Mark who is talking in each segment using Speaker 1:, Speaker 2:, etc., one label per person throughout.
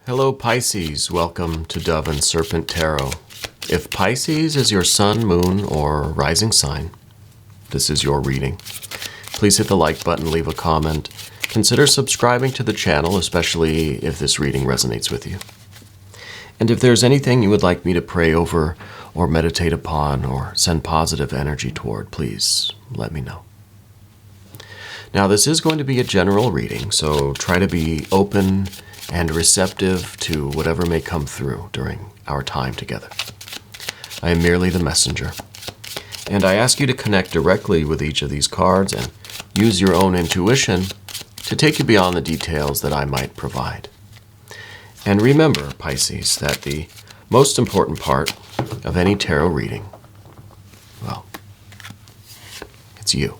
Speaker 1: Hello Pisces, welcome to Dove and Serpent Tarot. If Pisces is your sun, moon, or rising sign, this is your reading. Please hit the like button, leave a comment. Consider subscribing to the channel, especially if this reading resonates with you. And if there's anything you would like me to pray over or meditate upon or send positive energy toward, please let me know. Now this is going to be a general reading, so try to be open and receptive to whatever may come through during our time together. I am merely the messenger, and I ask you to connect directly with each of these cards and use your own intuition to take you beyond the details that I might provide. And remember, Pisces, that the most important part of any tarot reading, well, it's you.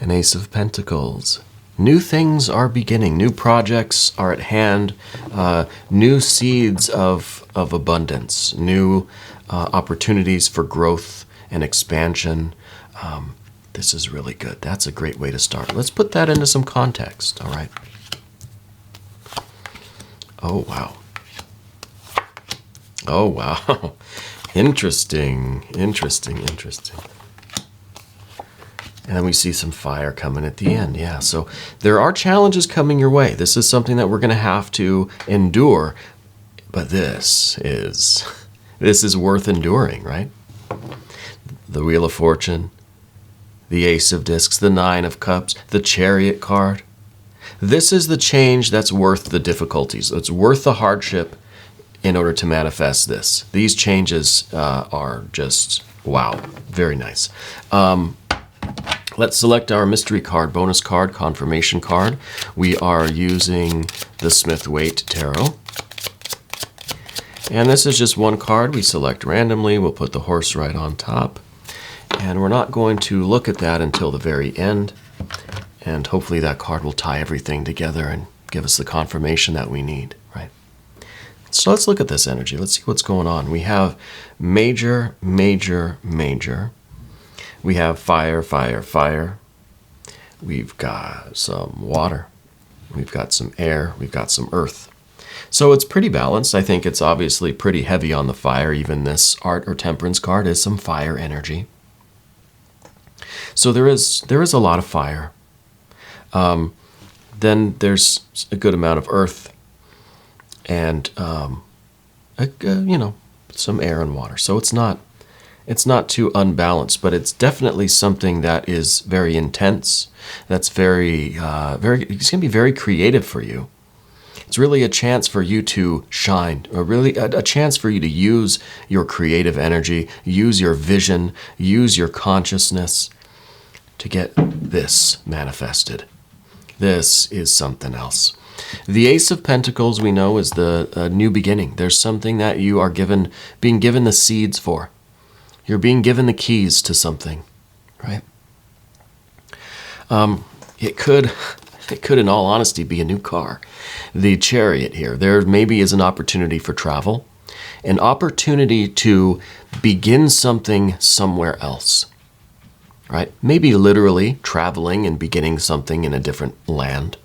Speaker 1: An Ace of Pentacles. New things are beginning. New projects are at hand. New seeds of abundance. New opportunities for growth and expansion. This is really good. That's a great way to start. Let's put that into some context, all right? Oh, wow. Oh, wow. Interesting. And then we see some fire coming at the end. Yeah, so there are challenges coming your way. This is something that we're going to have to endure. But this is worth enduring, right? The Wheel of Fortune, the Ace of Discs, the Nine of Cups, the Chariot card. This is the change that's worth the difficulties. It's worth the hardship in order to manifest this. These changes are just, wow, very nice. Let's select our mystery card, bonus card, confirmation card. We are using the Smith-Waite Tarot. And this is just one card we select randomly. We'll put the horse right on top. And we're not going to look at that until the very end. And hopefully that card will tie everything together and give us the confirmation that we need, right? So let's look at this energy. Let's see what's going on. We have major. We have fire. We've got some water. We've got some air. We've got some earth. So it's pretty balanced. I think it's obviously pretty heavy on the fire. Even this art or temperance card is some fire energy. So there is a lot of fire. Then there's a good amount of earth and, some air and water. So it's not too unbalanced, but it's definitely something that is very intense. That's it's going to be very creative for you. It's really a chance for you to shine, or really a chance for you to use your creative energy, use your vision, use your consciousness to get this manifested. This is something else. The Ace of Pentacles, we know, is the new beginning. There's something that you are being given the seeds for. You're being given the keys to something, right? It could, in all honesty, be a new car. The Chariot here, there maybe is an opportunity for travel, an opportunity to begin something somewhere else, right? Maybe literally traveling and beginning something in a different land,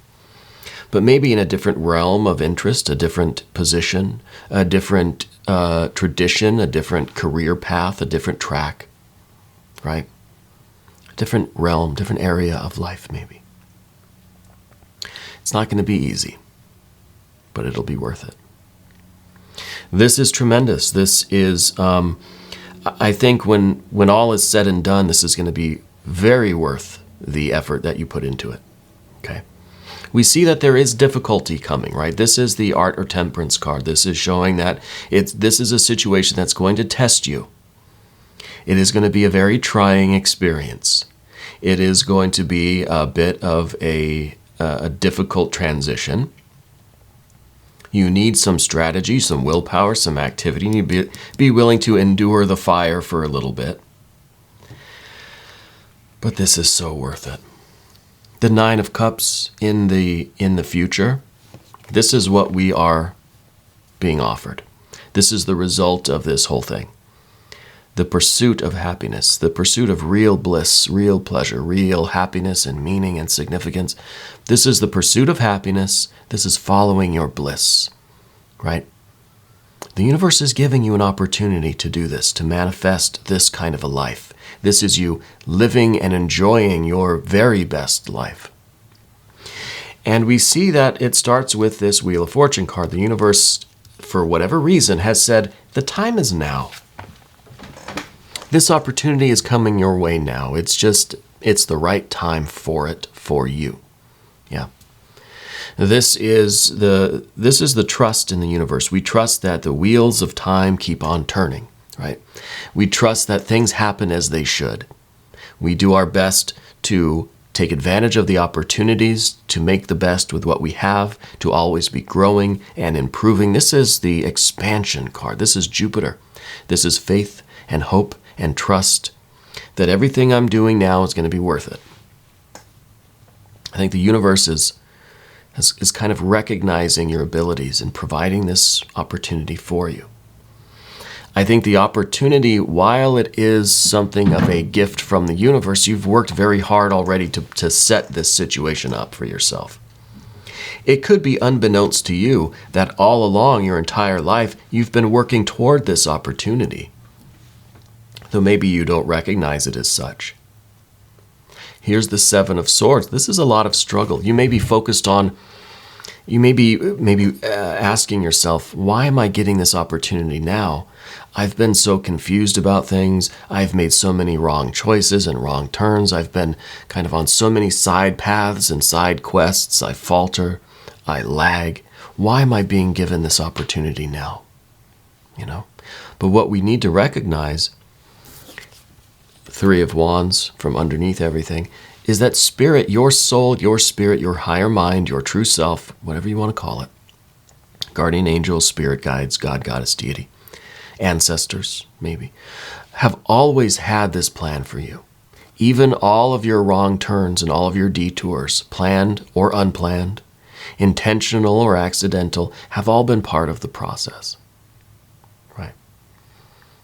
Speaker 1: but maybe in a different realm of interest, a different position, a different tradition, a different career path, a different track, right? A different realm, different area of life, maybe. It's not going to be easy, but it'll be worth it. This is tremendous. This is, I think when all is said and done, this is going to be very worth the effort that you put into it, okay? We see that there is difficulty coming, right? This is the art or temperance card. This is showing that this is a situation that's going to test you. It is going to be a very trying experience. It is going to be a bit of a difficult transition. You need some strategy, some willpower, some activity. You need to be willing to endure the fire for a little bit. But this is so worth it. The Nine of Cups in the future, this is what we are being offered. This is the result of this whole thing. the pursuit of happiness, the pursuit of real bliss, real pleasure, real happiness and meaning and significance. This is the pursuit of happiness. This is following your bliss, right? The universe is giving you an opportunity to do this, to manifest this kind of a life. This is you living and enjoying your very best life. And we see that it starts with this Wheel of Fortune card. The universe, for whatever reason, has said, the time is now. This opportunity is coming your way now. It's the right time for it, for you. Yeah. This is the trust in the universe. We trust that the wheels of time keep on turning, right? We trust that things happen as they should. We do our best to take advantage of the opportunities, to make the best with what we have, to always be growing and improving. This is the expansion card. This is Jupiter. This is faith and hope and trust that everything I'm doing now is going to be worth it. I think the universe is kind of recognizing your abilities and providing this opportunity for you. I think the opportunity, while it is something of a gift from the universe, you've worked very hard already to set this situation up for yourself. It could be unbeknownst to you that all along your entire life, you've been working toward this opportunity, though maybe you don't recognize it as such. Here's the Seven of Swords. This is a lot of struggle. You may be focused on, you may be asking yourself, why am I getting this opportunity now? I've been so confused about things. I've made so many wrong choices and wrong turns. I've been kind of on so many side paths and side quests. I falter. I lag. Why am I being given this opportunity now? But what we need to recognize, Three of Wands from underneath everything, is that spirit, your soul, your spirit, your higher mind, your true self, whatever you want to call it, guardian angels, spirit guides, God, goddess, deity, ancestors, maybe, have always had this plan for you. Even all of your wrong turns and all of your detours, planned or unplanned, intentional or accidental, have all been part of the process.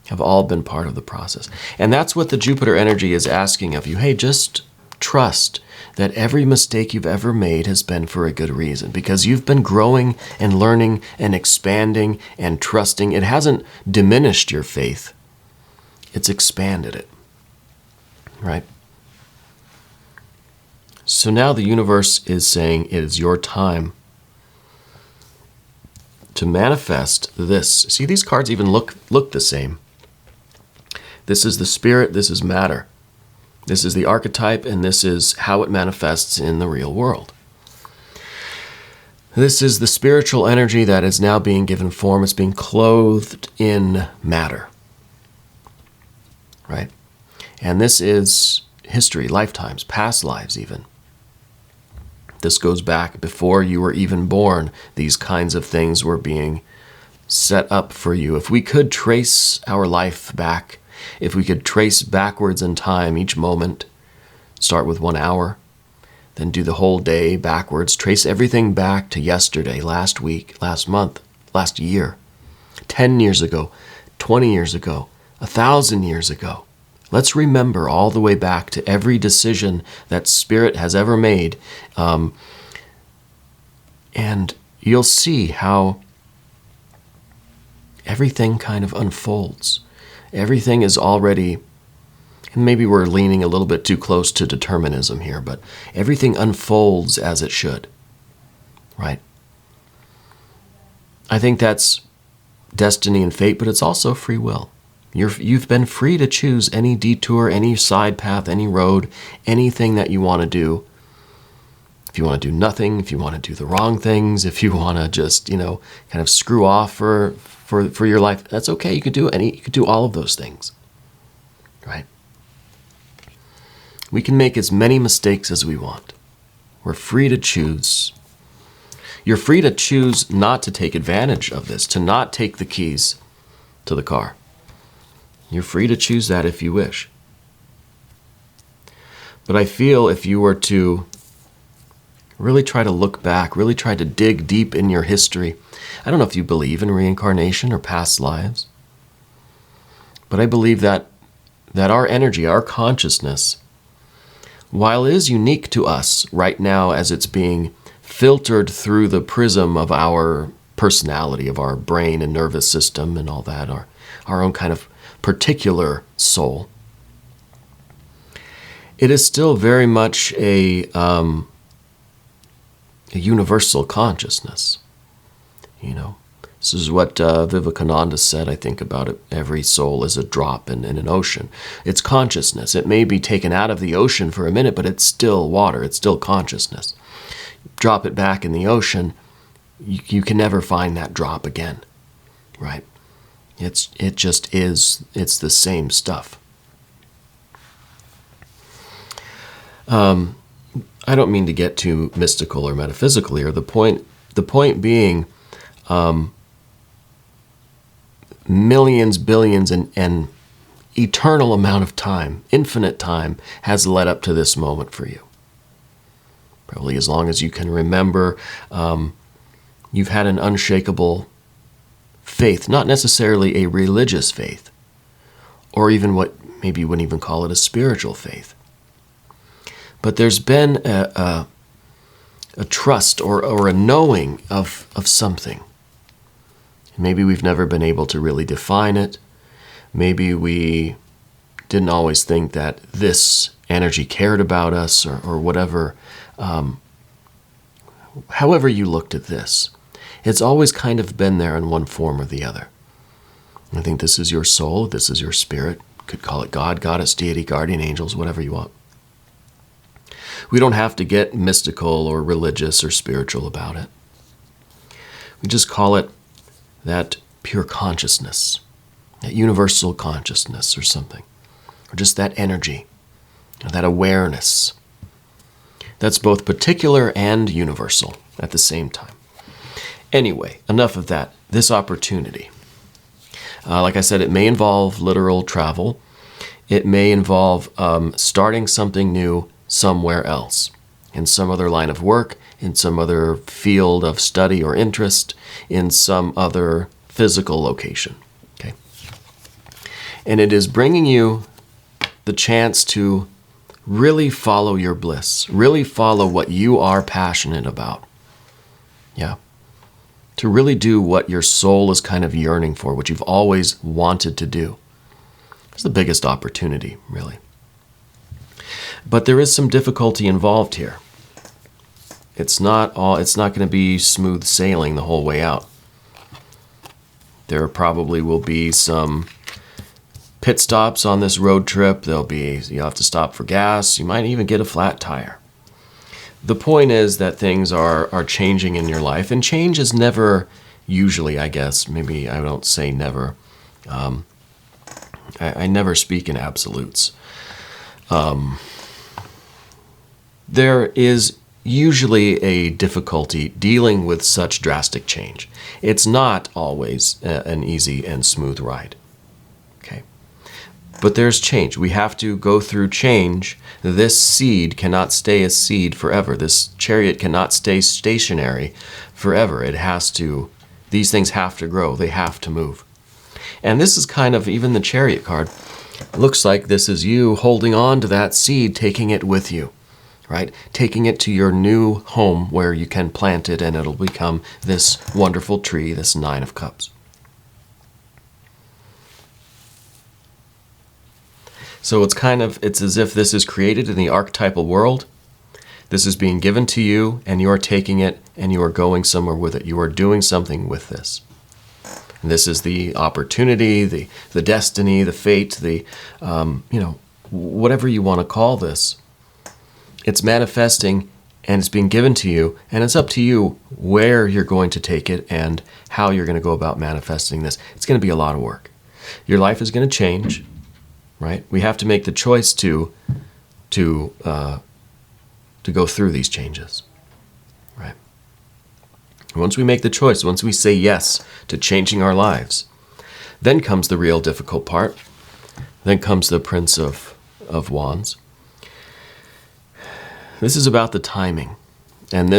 Speaker 1: Have all been part of the process. And that's what the Jupiter energy is asking of you. Hey, just trust that every mistake you've ever made has been for a good reason, because you've been growing and learning and expanding and trusting. It hasn't diminished your faith. It's expanded it, right? So now the universe is saying it is your time to manifest this. See, these cards even look the same. This is the spirit, this is matter. This is the archetype, and this is how it manifests in the real world. This is the spiritual energy that is now being given form. It's being clothed in matter, right? And this is history, lifetimes, past lives even. This goes back before you were even born. These kinds of things were being set up for you. If we could trace our life back, if we could trace backwards in time each moment, start with 1 hour, then do the whole day backwards, trace everything back to yesterday, last week, last month, last year, 10 years ago, 20 years ago, 1,000 years ago. Let's remember all the way back to every decision that Spirit has ever made. And you'll see how everything kind of unfolds. Everything is already, and maybe we're leaning a little bit too close to determinism here, but everything unfolds as it should, right? I think that's destiny and fate, but it's also free will. You've been free to choose any detour, any side path, any road, anything that you want to do. If you want to do nothing, if you want to do the wrong things, if you want to just, kind of screw off for your life, that's okay. You could do all of those things, right? We can make as many mistakes as we want. We're free to choose. You're free to choose not to take advantage of this, to not take the keys to the car. You're free to choose that if you wish. But I feel if you were to really try to look back, really try to dig deep in your history, I don't know if you believe in reincarnation or past lives, But I believe that our energy, our consciousness, while it is unique to us right now as it's being filtered through the prism of our personality, of our brain and nervous system and all that, our own kind of particular soul, it is still very much a universal consciousness. This is what Vivekananda said, I think, about it. Every soul is a drop in an ocean. It's consciousness. It may be taken out of the ocean for a minute, but it's still water. It's still consciousness. Drop it back in the ocean, you can never find that drop again, right? It just is. It's the same stuff. I don't mean to get too mystical or metaphysical here. The point being, millions, billions, and eternal amount of time, infinite time, has led up to this moment for you. Probably as long as you can remember, you've had an unshakable faith, not necessarily a religious faith, or even what maybe you wouldn't even call it a spiritual faith. But there's been a trust or a knowing of something. Maybe we've never been able to really define it. Maybe we didn't always think that this energy cared about us or whatever. However you looked at this, it's always kind of been there in one form or the other. I think this is your soul, this is your spirit. You could call it God, goddess, deity, guardian angels, whatever you want. We don't have to get mystical or religious or spiritual about it. We just call it that pure consciousness, that universal consciousness or something, or just that energy, that awareness. That's both particular and universal at the same time. Anyway, enough of that. This opportunity. Like I said, it may involve literal travel. It may involve starting something new somewhere else, in some other line of work, in some other field of study or interest, in some other physical location. Okay? And it is bringing you the chance to really follow your bliss, really follow what you are passionate about. Yeah. To really do what your soul is kind of yearning for, what you've always wanted to do. It's the biggest opportunity, really. But there is some difficulty involved here. It's not going to be smooth sailing the whole way out. There probably will be some pit stops on this road trip. You'll have to stop for gas. You might even get a flat tire. The point is that things are changing in your life, and change is never, usually, I guess, maybe I don't say never. I never speak in absolutes. There is usually a difficulty dealing with such drastic change. It's not always an easy and smooth ride. Okay. But there's change. We have to go through change. This seed cannot stay a seed forever. This chariot cannot stay stationary forever. These things have to grow. They have to move. And this is kind of, even the chariot card, looks like this is you holding on to that seed, taking it with you, right? Taking it to your new home where you can plant it and it'll become this wonderful tree, this 9 of Cups. So it's as if this is created in the archetypal world. This is being given to you, and you are taking it, and you are going somewhere with it. You are doing something with this. And this is the opportunity, the destiny, the fate, whatever you want to call this. It's manifesting, and it's being given to you, and it's up to you where you're going to take it and how you're going to go about manifesting this. It's going to be a lot of work. Your life is going to change. Right? We have to make the choice to go through these changes. Right? Once we make the choice, once we say yes to changing our lives, then comes the real difficult part. Then comes the Prince of Wands. This is about the timing. And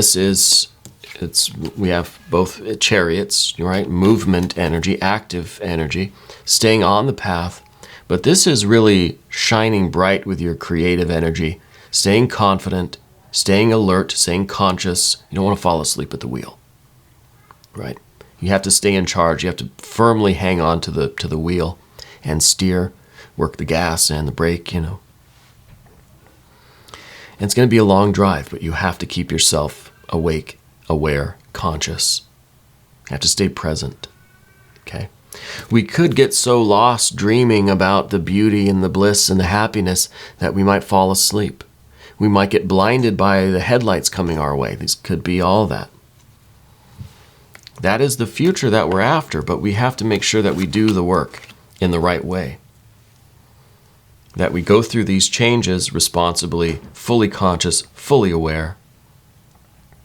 Speaker 1: we have both chariots, right? Movement energy, active energy, staying on the path, But this is really shining bright with your creative energy, staying confident, staying alert, staying conscious. You don't want to fall asleep at the wheel, right? You have to stay in charge. You have to firmly hang on to the wheel and steer, work the gas and the brake, And it's going to be a long drive, but you have to keep yourself awake, aware, conscious. You have to stay present, okay? We could get so lost dreaming about the beauty and the bliss and the happiness that we might fall asleep. We might get blinded by the headlights coming our way. These could be all that. That is the future that we're after, but we have to make sure that we do the work in the right way. That we go through these changes responsibly, fully conscious, fully aware.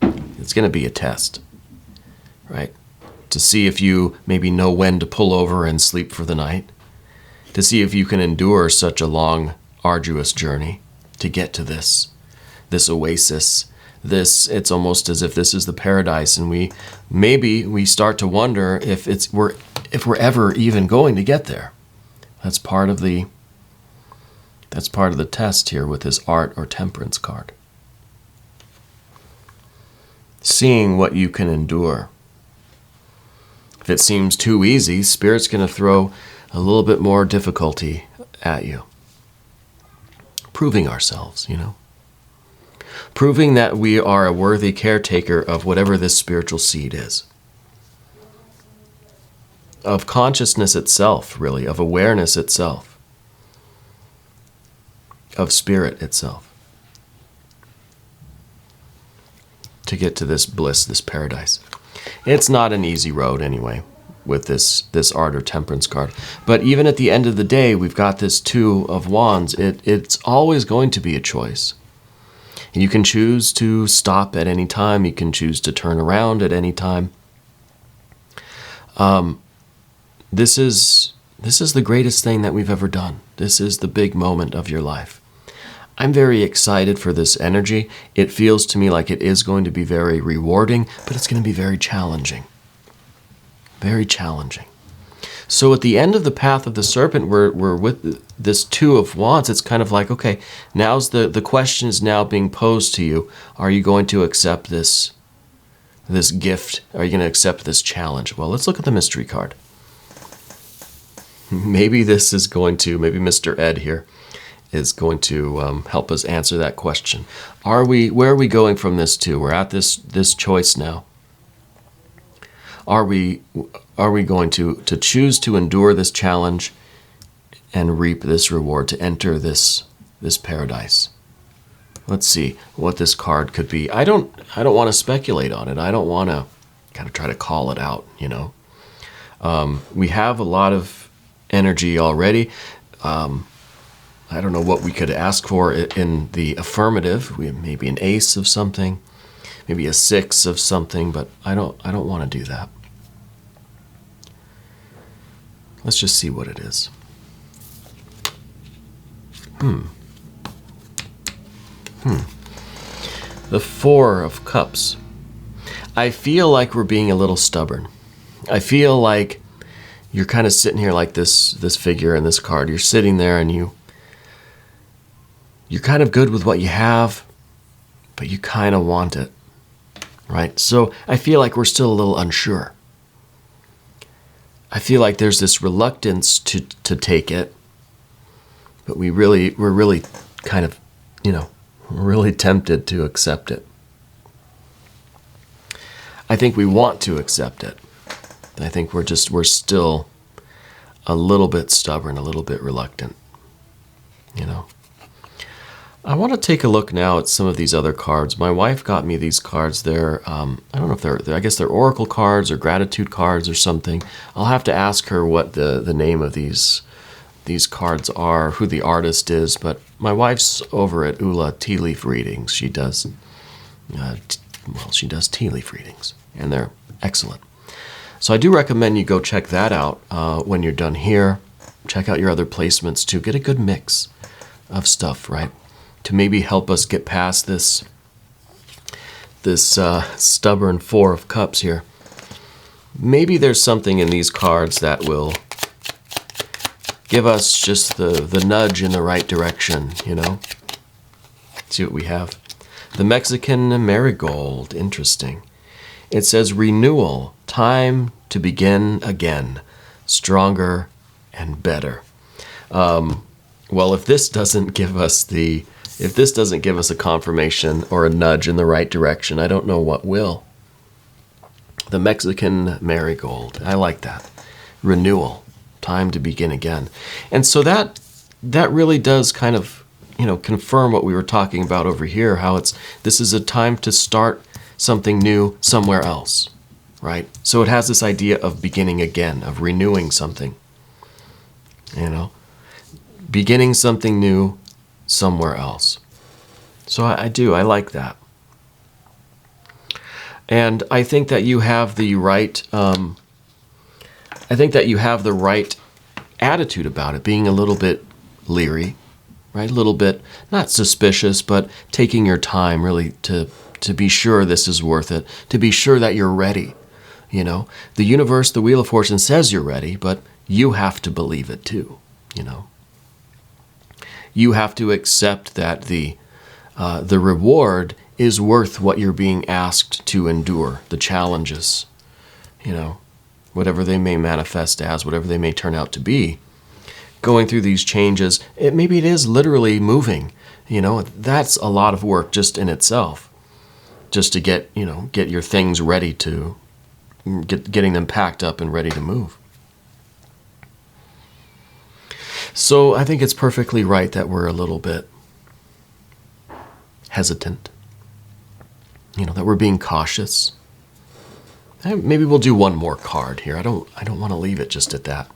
Speaker 1: It's going to be a test, right? To see if you maybe know when to pull over and sleep for the night. To see if you can endure such a long, arduous journey to get to this oasis. It's almost as if this is the paradise, and we start to wonder if we're ever even going to get there. That's part of the test here with this art or temperance card. Seeing what you can endure. If it seems too easy, Spirit's going to throw a little bit more difficulty at you. Proving ourselves, Proving that we are a worthy caretaker of whatever this spiritual seed is. Of consciousness itself, really, of awareness itself. Of spirit itself. To get to this bliss, this paradise. It's not an easy road anyway with this art or temperance card. But even at the end of the day, we've got this Two of Wands. It's always going to be a choice. And you can choose to stop at any time. You can choose to turn around at any time. This is the greatest thing that we've ever done. This is the big moment of your life. I'm very excited for this energy. It feels to me like it is going to be very rewarding, but it's going to be very challenging. Very challenging. So at the end of the path of the serpent, we're with this Two of Wands. It's kind of like, okay, now's the question is now being posed to you. Are you going to accept this gift? Are you going to accept this challenge? Well, let's look at the mystery card. Maybe Mr. Ed here is going to help us answer that question. Where are we going from this to? We're at this choice now. Are we going to choose to endure this challenge and reap this reward, to enter this paradise? Let's see what this card could be. I don't want to speculate on it. I don't want to kind of try to call it out, We have a lot of energy already. I don't know what we could ask for in the affirmative. Maybe an ace of something, maybe a 6 of something, but I don't want to do that. Let's just see what it is. The 4 of Cups. I feel like we're being a little stubborn. I feel like you're kind of sitting here like this figure in this card. You're sitting there and you're kind of good with what you have, but you kind of want it, right? So I feel like we're still a little unsure. I feel like there's this reluctance to take it, but we're really kind of, we're really tempted to accept it. I think we want to accept it. I think we're still a little bit stubborn, a little bit reluctant, I want to take a look now at some of these other cards. My wife got me these cards. They're, I don't know if I guess they're oracle cards or gratitude cards or something. I'll have to ask her what the name of these cards are, who the artist is, but my wife's over at Ula Tea Leaf Readings. She does tea leaf readings, and they're excellent. So I do recommend you go check that out when you're done here. Check out your other placements too. Get a good mix of stuff, right? To maybe help us get past this stubborn 4 of Cups here. Maybe there's something in these cards that will give us just the nudge in the right direction, you know? Let's see what we have. The Mexican marigold, interesting. It says renewal, time to begin again, stronger and better. Well, if this doesn't give us a confirmation or a nudge in the right direction, I don't know what will. The Mexican marigold, I like that. Renewal, time to begin again. And so that really does kind of, confirm what we were talking about over here, how this is a time to start something new somewhere else, right? So it has this idea of beginning again, of renewing something, beginning something new somewhere else. So I like that. And I think that you have the right, attitude about it, being a little bit leery, right? A little bit, not suspicious, but taking your time really to be sure this is worth it, to be sure that you're ready. The universe, the Wheel of Fortune says you're ready, but you have to believe it too, You have to accept that the reward is worth what you're being asked to endure, the challenges, whatever they may manifest as, whatever they may turn out to be. Going through these changes, maybe it is literally moving, that's a lot of work just in itself, just to get your things ready to, getting them packed up and ready to move. So I think it's perfectly right that we're a little bit hesitant, that we're being cautious. Maybe we'll do one more card here. I don't want to leave it just at that.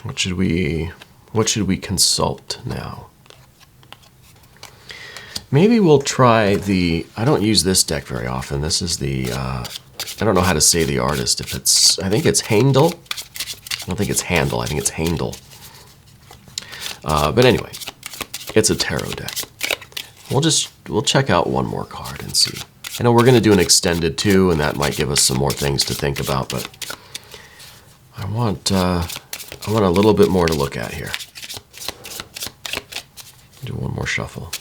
Speaker 1: What should we consult now? Maybe we'll try I don't use this deck very often. This is I don't know how to say the artist. I think it's Handel. I don't think it's Handel. I think it's Handel. But anyway, it's a tarot deck. We'll check out one more card and see. I know we're going to do an extended too, and that might give us some more things to think about, but I want a little bit more to look at here. Do one more shuffle.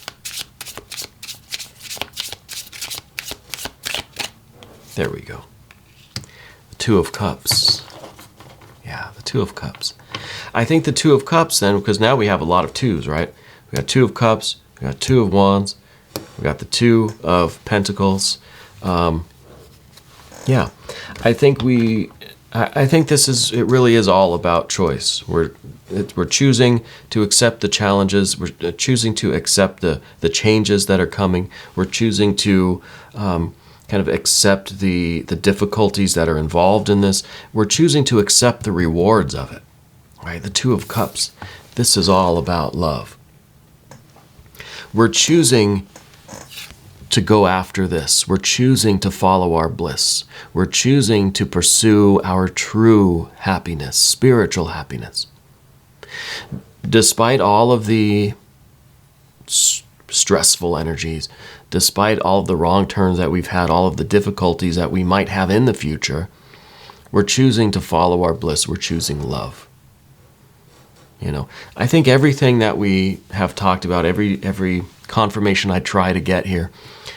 Speaker 1: There we go. The Two of Cups. Yeah, the Two of Cups. I think the Two of Cups then, because now we have a lot of twos, right? We got Two of Cups, we got Two of Wands, we got the Two of Pentacles. Yeah, I think it really is all about choice. We're choosing to accept the challenges. We're choosing to accept the changes that are coming. We're choosing to kind of accept the difficulties that are involved in this. We're choosing to accept the rewards of it, right? The Two of Cups. This is all about love. We're choosing to go after this. We're choosing to follow our bliss. We're choosing to pursue our true happiness, spiritual happiness. Despite all of the stressful energies, despite all of the wrong turns that we've had, all of the difficulties that we might have in the future, we're choosing to follow our bliss. We're choosing love. I think everything that we have talked about, every confirmation I try to get here,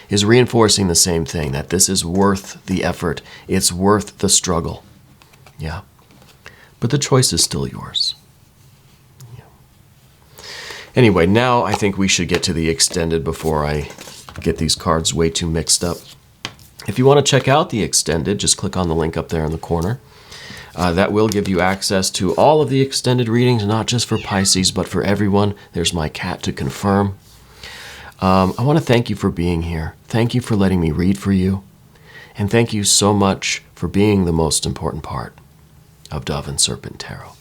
Speaker 1: is reinforcing the same thing, that this is worth the effort. It's worth the struggle. Yeah. But the choice is still yours. Yeah. Anyway, now I think we should get to the extended before I get these cards way too mixed up. If you want to check out the extended, just click on the link up there in the corner. That will give you access to all of the extended readings, not just for Pisces, but for everyone. There's my cat to confirm. I want to thank you for being here. Thank you for letting me read for you. And thank you so much for being the most important part of Dove and Serpent Tarot.